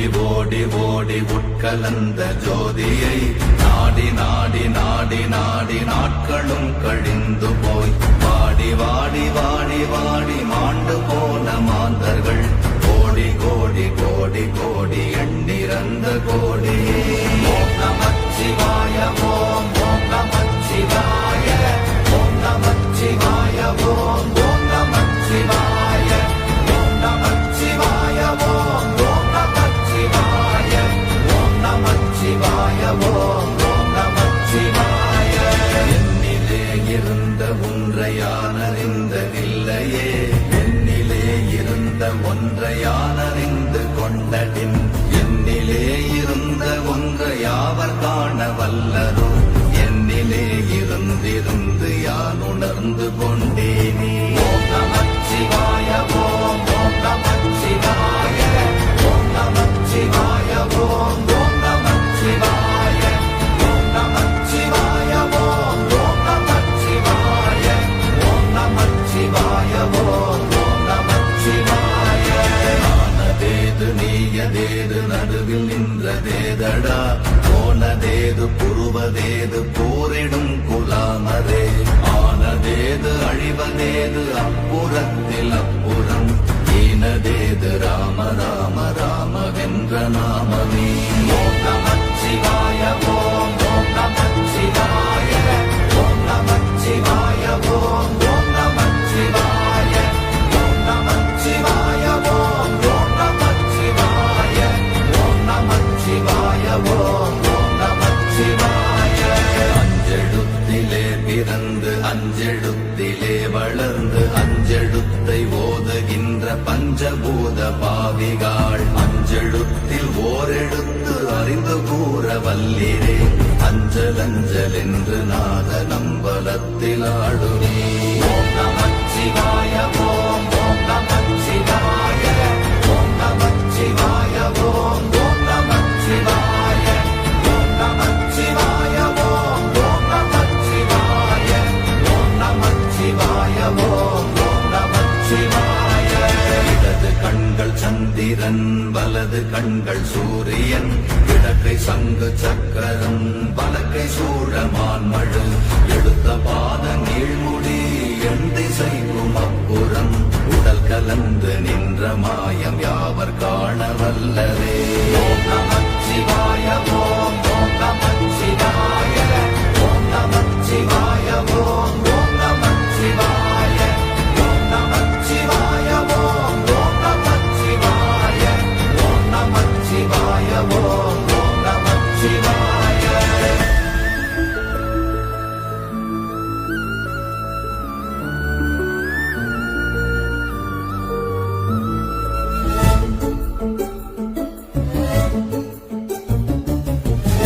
ஓடி ஓடி உட்கலந்த ஜோதியை நாடி நாடி நாடி நாடி நாட்களும் கழிந்து போய் வாடி வாடி வாடி வாடி மாண்டு போன மாந்தர்கள் கோடி கோடி கோடி கோடி எண்ணிறந்த கோடியே. ஓம் நமச்சிவாய ஓம் ஓம் நமச்சிவாய ஓம் நமச்சிவாய ஓம் ஓம் நமச்சிவாய ஓம் நமச்சிவாய ஓம் ஓம் நமச்சிவாய ஓம் நமச்சிவாய ஓம் ஓம் நமச்சிவாய. என்னிலே இருந்த ஒன்றையானறிந்ததில்லையே என்னிலே இருந்த ஒன்றையானறிந்து கொண்டடின் என்னிலே இருந்த ஒன்றை யாவர் காண வல்லரோ என்னிலே இருந்திருந்து யான் உணர்ந்து கொண்டேனே. ஓம் நமச்சிவாய ஓம் ஓம் நமச்சிவாய ஓம் நமச்சிவாய ஓம் ஓம் நமச்சிவாய ஓம் நமச்சிவாய ஓம் ஓம் நமச்சிவாய ஓம் நமச்சிவாய ஓம் ஓம் நமச்சிவாய. ஆனதேது நீயதேது நடுவில் நின்றதேதடா போனதேது புருவதேது போரிடும் குலாமரே ஆனதேது அழிவதேது அப்புறத்தில் அப்புறம் ஈனதேது ராம ராம ராமவென்ற நாமமே. ஓம் நமச்சிவாய ஓம் ஓம் நமச்சிவாய ஓம் நமச்சிவாய ஓம் ஓம் நமச்சிவாய ஓம் நமச்சிவாய ஓம் ஓம் நமச்சிவாய ஓம் நமச்சிவாய ஓம் ஓம் நமச்சிவாய. அஞ்செழுத்திலே பிறந்து அஞ்செழுத்திலே வளர்ந்து அஞ்செழுத்தை ஓதுகின்ற பஞ்சபூத பாவிகாள் அஞ்செழுத்தில் ஓரெழுத்து அறிந்து கூற வல்லிரே அஞ்சல் அஞ்சல் என்று நாத நம்பலத்தில் ஆடுமே. ஓம் நமச்சிவாய ஓம் ஓம் நமச்சிவாய ஓம் நமச்சிவாய ஓம் ஓம் நமச்சிவாய ஓம் நமச்சிவாய ஓம் ஓம் நமச்சிவாய ஓம் நமச்சிவாய ஓம் ஓம் நமச்சிவாய. இடது கண்கள் சந்திரன் வலது கண்கள் சூரியன் இடக்கை சங்கு சக்கரம் வலக்கை சூழமான்மழு எடுத்த பாத நீழ்முடி எண் திசைக்கும் அப்புறம் உடல் கலந்து நின்ற மாயம் யாவர் காண வல்லரே. ஓம் நமச்சிவாய ஓம் ஓம் நமச்சிவாய ஓம் நமச்சிவாய ஓம் ஓம் நமச்சிவாய ஓம் நமச்சிவாய ஓம் ஓம் நமச்சிவாய ஓம் நமச்சிவாய ஓம் ஓம் நமச்சிவாய.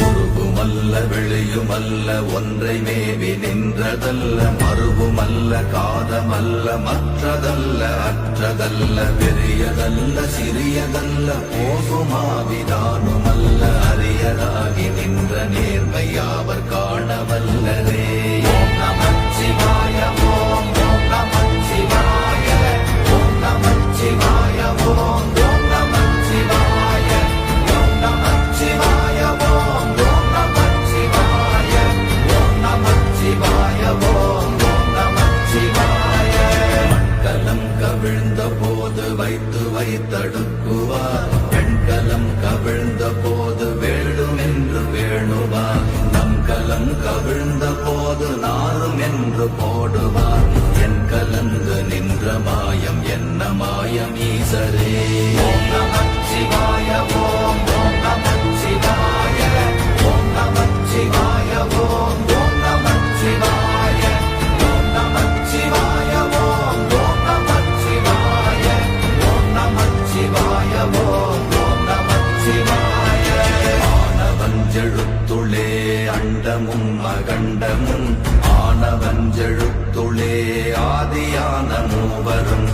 உருவுமல்ல வெளியுமல்ல ஒன்றை மேவி நின்றதல்ல மறுவுமல்ல காதமல்ல மற்றதல்ல அற்றதல்ல பெரியதல்ல சிறியதல்ல போகுமாவிதானுமல்ல அரியதாகி நின்ற நேர்மையாவர் காண வல்லரே. ஓம் நமச்சிவாய ஓம் ஓம் நமச்சிவாய ஓம் நமச்சிவாய ஓம் ஓம் நமச்சிவாய ஓம் நமச்சிவாய ஓம் ஓம் நமச்சிவாய ஓம் நமச்சிவாய ஓம் ஓம் நமச்சிவாய. மண்கலம் கவிழ்ந்த போது வைத்து வைத்தடுக்குவார் பெண்கலம் கவிழ்ந்த போது வேடும் என்று வேணுவார் நம் கலம் கவிழ்ந்த போது நாரும் என்று போடுவார் என் கலந்து நின்ற மாயம் என்ன மாயம் ஈசரே. ஓம் நமச்சிவாய ஓம் ஓம் நமச்சிவாய ஓம் நமச்சிவாய ஓம் ஓம் நமச்சிவாய ஓம் நமச்சிவாய ஓம் ஓம் நமச்சிவாய ஓம் நமச்சிவாய ஓம் ஓம் நமச்சிவாய. ஆனவஞ்செழுத்துளே அண்டமும் அகண்டமும் ஆனவஞ்செழுத்துளே ஆதியான மூவரும்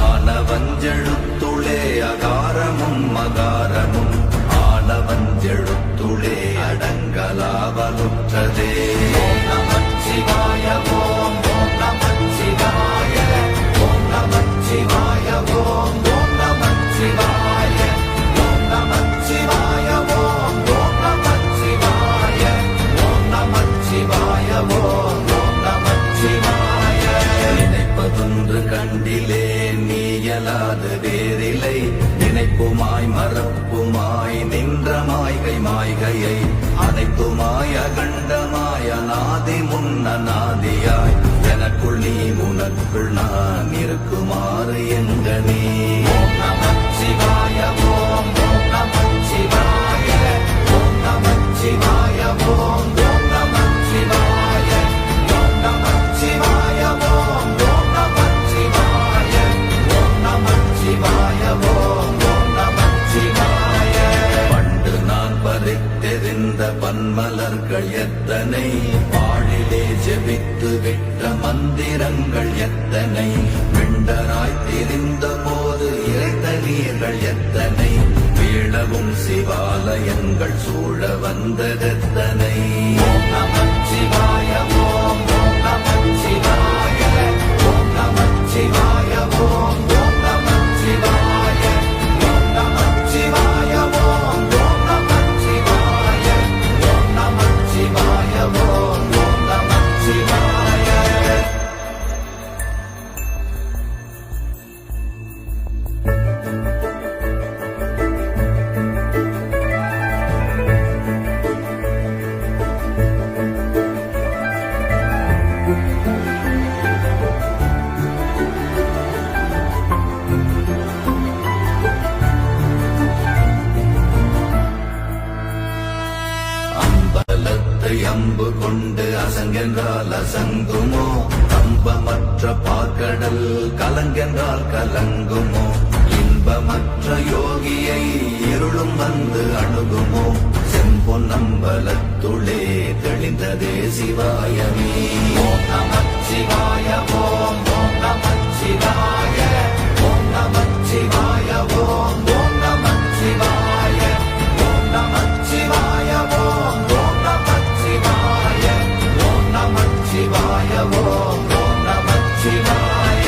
ஆனவஞ்செழுத்துளே அகாரமும் மகாரமும் ஆனவஞ்செழுத்துளே அடங்கலாவலுற்றதே. ஓம் நமச்சிவாய ஓம் ஓம் நமச்சிவாய ஓம் நமச்சிவாய ஓம் ஓம் நமச்சிவாய ஓம் நமச்சிவாய மாயையை அனைத்துமாய கண்டமாய நாதி முன்னநாதியாய் எனக்குள் நீ உனக்குள் நான் இருக்குமாறு எங்கனே. ஓம் நமச்சிவாய ஓம் ஓம் நமச்சிவாய ஓம் நமச்சிவாய ஓம் ஓம் நமச்சிவாய ஓம் நமச்சிவாய ஓம் ஓம் நமச்சிவாய ஓம் நமச்சிவாய ஓம் ஓம் நமச்சிவாய. பண்டு நான் பறித்தெறிந்த பன்மலர்கள் எத்தனை, பாழிலே ஜெபித்து விட்ட மந்திரங்கள் எத்தனை, விண்டராய் திரிந்த போது இறைத்த நீர்கள் எத்தனை, வீழவும் சிவாலயங்கள் சூழ வந்ததெத்தனை. ஓம் நமச்சிவாய ஓம் ஓம் நமச்சிவாய ஓம் நமச்சிவாய ஓம் ஓம் நமச்சிவாய ஓம் நமச்சிவாய ஓம் ஓம் நமச்சிவாய ஓம் நமச்சிவாய ஓம் ஓம் நமச்சிவாய. அம்பலத்தை அம்பு கொண்டு அசங்கென்றால் அசங்குமோ, கம்பமற்ற பார்க்கடல் கலங்கென்றால் கலங்குமோ, இன்பமற்ற யோகியை இருளும் வந்து அணுகுமோ, செம்பொன்னம்பலத்துளே தெளிந்ததே சிவாயமே. ஓம் நமச்சிவாய ஓம் ஓம் நமச்சிவாய ஓம் நமச்சிவாய ஓம் ஓம் நமச்சிவாய ஓம் நமச்சிவாய ஓம் ஓம் நமச்சிவாய ஓம் நமச்சிவாய ஓம் ஓம் நமச்சிவாய.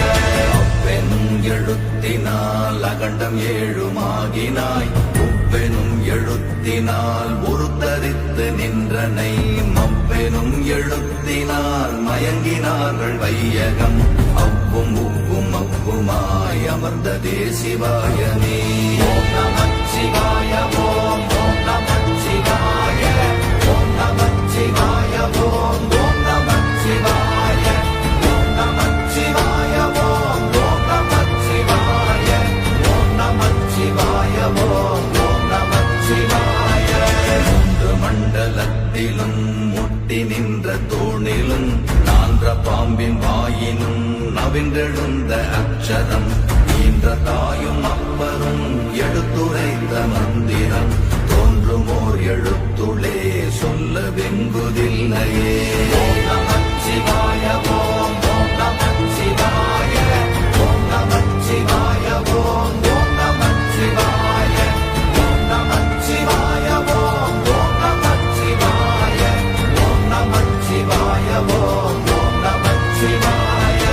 அப்பெனும் எழுத்தினால் அகண்டம் ஏழுமாகினாய், உப்பெனும் எழுத்தினால் உருத்தரித்து நின்றனை, மப்பெனும் எழுத்தினால் மயங்கினார்கள் வையகம், அவ்வும் உவ்வும் அவ்வுமாய் அமர்ந்ததே சிவாயமே. ஓம் நமச்சிவாய ஓம் ஓம் நமச்சிவாய ஓம் நமச்சிவாய ஓம் ஓம் நமச்சிவாய ஓம் நமச்சிவாய ஓம் ஓம் நமச்சிவாய ஓம் நமச்சிவாய ஓம் ஓம் நமச்சிவாய. மூன்று மண்டலத்திலும் முட்டி நின்ற தூணிலும் நான்ற பாம்பின் வாயினும் நவின்றெழுந்த அக்ஷரம், ஈன்ற தாயும் அப்பரும் எடுத்துரைத்த மந்திரம், தோன்றுமோர் எழுத்துளே சொல்ல வெங்குதில்லையே. ஓம் நமச்சிவாய ஓம் ஓம் நமச்சிவாய ஓம் நமச்சிவாய ஓம் ஓம் நமச்சிவாய ஓம் நமச்சிவாய ஓம் ஓம் நமச்சிவாய ஓம் நமச்சிவாய ஓம் ஓம் நமச்சிவாய.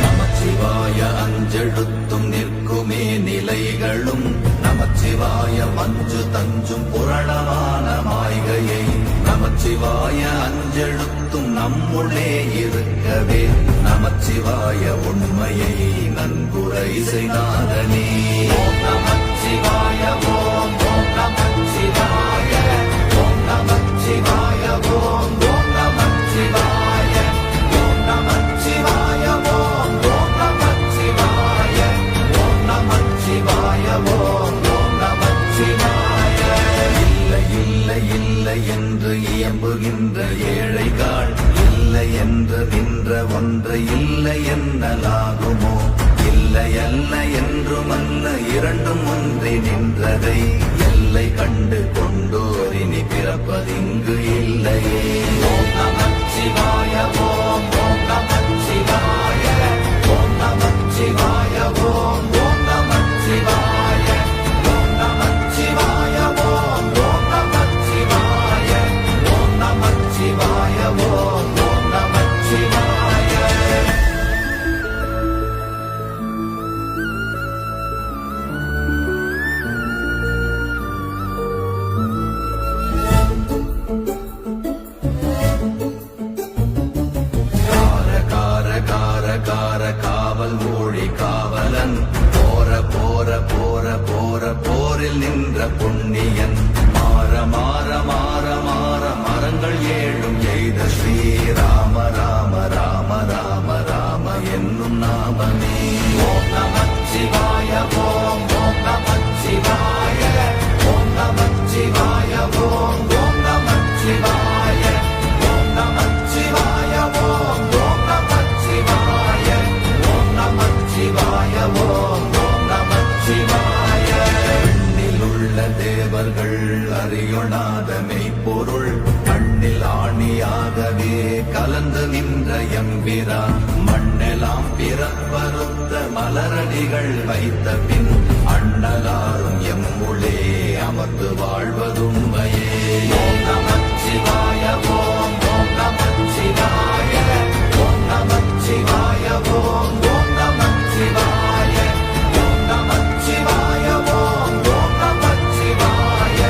நமச்சிவாய அஞ்செழுத்தும் நிற்குமே நிலைகளும், நமச்சிவாய மஞ்சு தஞ்சும் புரணமான மாய்கையை, நமச்சிவாய அஞ்செழுத்தும் நம்முள்ளே இருக்கவே, நமச்சிவாய உண்மையை நன்குரை செய்தாதனே. ஓம் நமச்சிவாய ஓம் ஓம் நமச்சிவாய ஓம் நமச்சிவாய ஓம் ஓம் நமச்சிவாய ஓம் நமச்சிவாய ஓம் ஓம் நமச்சிவாய ஓம் நமச்சிவாய ஓம் ஓம் நமச்சிவாய. இல்லை இல்லை இல்லை என்று இயம்புகின்ற ஏழைகள், இல்லை என்று நின்ற ஒன்றை இல்லை என்னலாகுமோ, இல்லை அல்ல என்றுமல்ல இரண்டும் ஒன்றி நின்றதை, எல்லை கண்டு கொண்டோரினி பிறப்பதிங்கு இல்லையே. ஓம் நமச்சிவாய ஓம் ஓம் நமச்சிவாய ஓம் நமச்சிவாய ஓம் ஓம் நமச்சிவாய ஓம் நமச்சிவாய ஓம் ஓம் நமச்சிவாய ஓம் நமச்சிவாய ஓம் ஓம் நமச்சிவாய. நின்ற எம்பிரா மண்ணெல்லாம் பிறப்பறுத்த மலரடிகள் வைத்த பின் அண்ணலாரும் எம்முளே அமர்ந்து வாழ்வதுண்மையே. ஓம் நமச்சிவாய ஓம் ஓம் நமச்சிவாய ஓம் நமச்சிவாய ஓம் ஓம் நமச்சிவாய ஓம் நமச்சிவாய ஓம் ஓம் நமச்சிவாய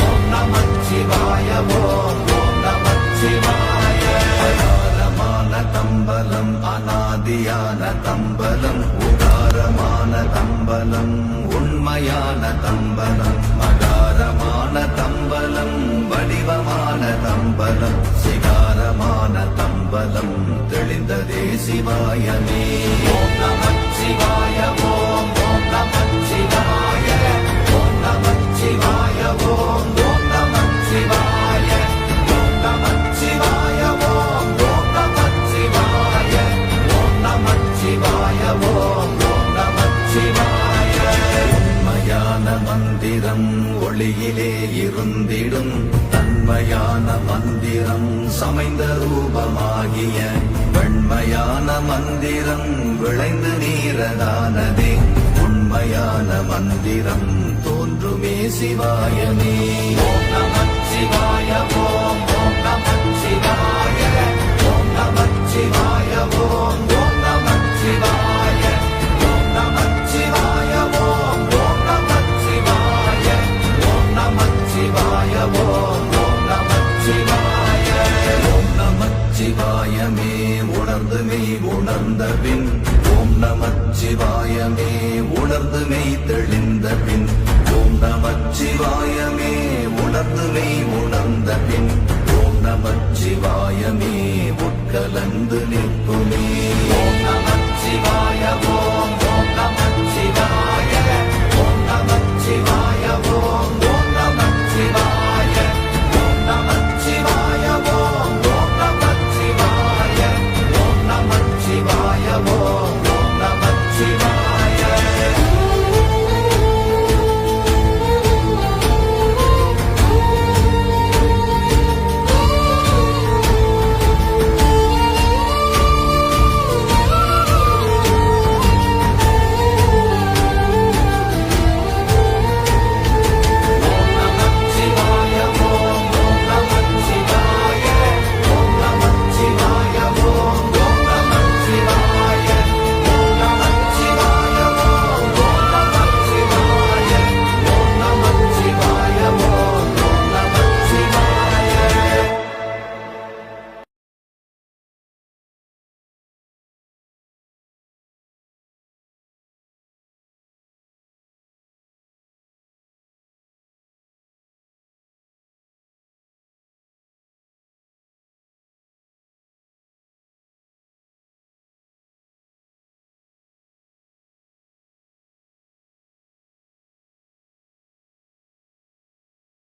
ஓம் நமச்சிவாய ஓம் ஓம் நமச்சிவாய. அகாரமான தம்பலம் அநாதியான தம்பலம் உதாரமான தம்பலம் உண்மையான தம்பலம் மகாரமான தம்பலம் வடிவமான தம்பலம் சிகாரமான தம்பலம் தெளிந்ததே சிவாயமே. ஓம் நமச்சிவாய ஓம் ஓம் நமச்சிவாய ஓம் நமச்சிவாய ஓம் ஓம் நமச்சிவாய ஓம் நமச்சிவாய ஓம் ஓம் நமச்சிவாய ஓம் நமச்சிவாய ஓம் ஓம் நமச்சிவாய. உண்மையான மந்திரம் ஒளியிலே இருந்திடும் தன்மையான மந்திரம் சமைந்த ரூபமாகிய வெண்மையான மந்திரம் விளைந்து நீரதானதே உண்மையான மந்திரம் தோன்றுமே சிவாயமே. ஓம் நமச்சிவாய ஓம் ஓம் நமச்சிவாய ஓம் நமச்சிவாய ஓம் ஓம் நமச்சிவாய ஓம் நமச்சிவாய ஓம் ஓம் நமச்சிவாய ஓம் நமச்சிவாய ஓம் ஓம் நமச்சிவாய. ஓம் நமச்சிவாயமே உணர்ந்து மெய் உணர்ந்த பின் ஓம் நமச்சிவாயமே உணர்ந்து மெய் தெளிந்த பின் ஓம் நமச்சிவாயமே உணர்ந்து மெய் உணர்ந்த பின் ஓம் நமச்சிவாயமே உட்கலந்து நிற்க